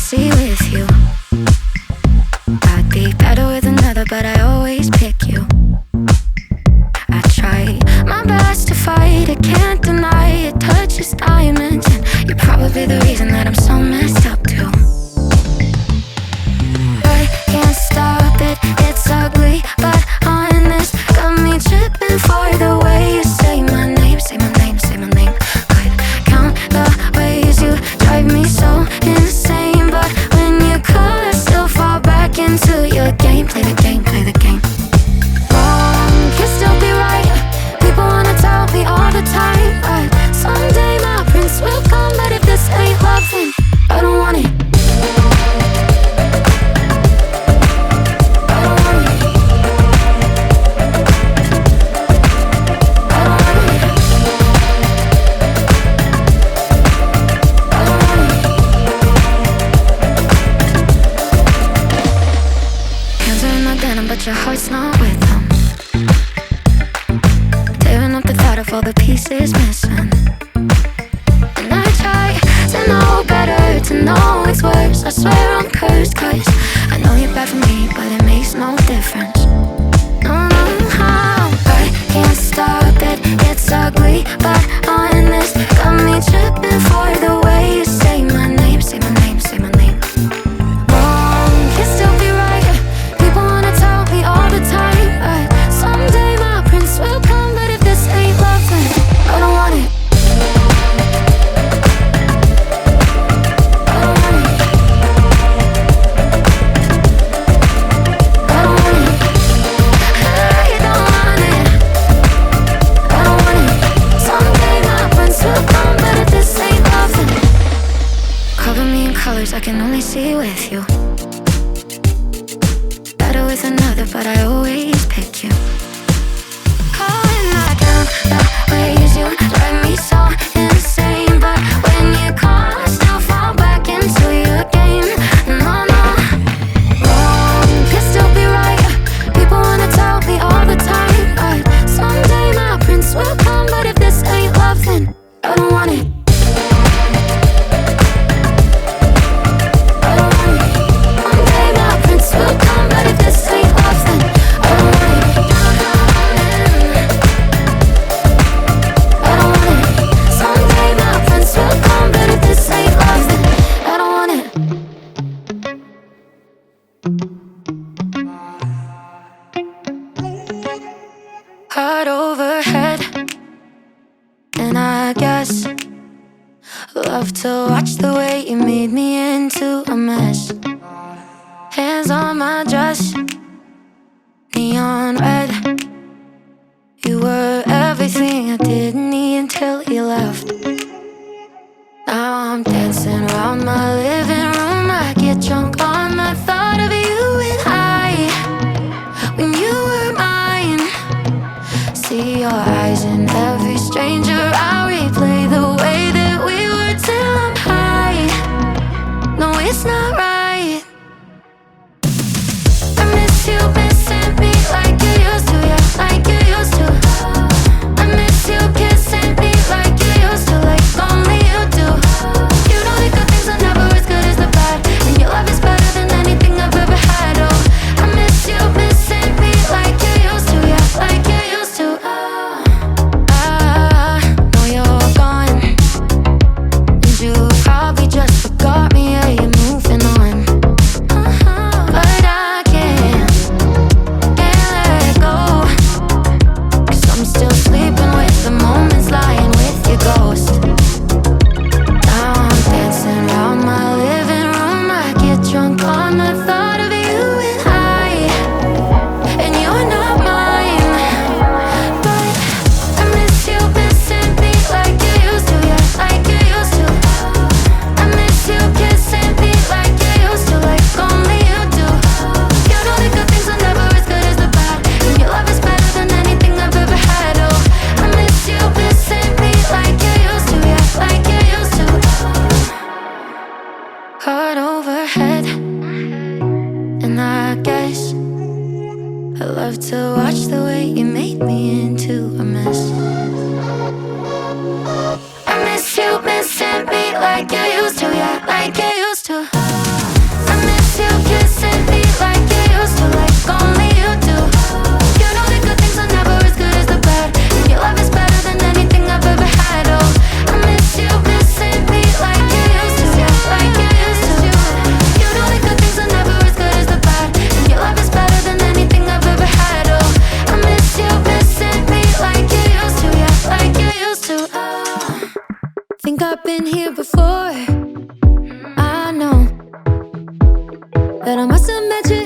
see with you. I'd be better with another, but I always pick you. I try my best to fight it, can't deny it. Touches diamonds, and you're probably the reason that I'm so messed up too. I can't stop it, it's ugly but honest. Got me tripping for the way you say my name, say my name, say my name. Could count the ways you drive me so insane, but when you call I still fall back into your game. Play the game, play the game. Wrong can still be right. People wanna tell me all the time, but someday my prince will come. But if this ain't love, then I don't want it. But your heart's not with them. Tearing up the thought of all the pieces missing. And I try to know better, to know it's worse. I swear I'm cursed, cause I know you're bad for me, but it makes no difference. No, no, I can't stop it, it's ugly but honest. Got me tripping for the way you say my name, say my name, say my name. Wrong can still be right. People wanna tell me all the time, but someday my prince will come. But if this ain't love, then I don't want it. I don't want it. I don't want it. I don't want it. I don't want it. Someday my prince will come, but if this ain't love, then cover me in colors I can only see with you. Better with another, but I always pick you. Calling I count the ways you drive me so insane, but when you call I still fall back into your game. No, no, wrong can still be right. People wanna tell me all the time, but someday my prince will come. But if this ain't love, then I don't want it. Heart overhead, and I guess love to watch the way you made me into a mess. Hands on my dress, neon red. You were everything I didn't need until you left. Now I'm dancing around my living room. I get drunk on the thought of you and I, when you were mine. See your eyes in every stranger. I replay the way that we were till I'm high. No, it's not right. I miss you missing me like you used to, yeah, like you used to. I miss you kissing me like you used to, like only you do. You know the good things are never as good as the bad, and your love is better than anything I've ever had. Oh, I miss you missing me like you used to, yeah, like you used to. I know you're gone, and you probably just forgot me, yeah, you're moving on. But I can't let go, 'cause I'm still sleeping with the moments, lying with your ghost. Now I'm dancing around my living room. I get drunk on the thought of you and I, and you're not mine. But I miss you missing me like you used to, yeah, like you used to. I miss you kissing me like you used to, like only you do. You know the good things are never as good as the bad, and your love is better than anything I've ever had. Oh, I miss you missing me like you used to, yeah, like you used to. Heart overhead, and I guess I love to watch the way you made me into a mess. I miss you missing me like you used to, yeah, like you used to. Think I've been here before. I know that I must have met you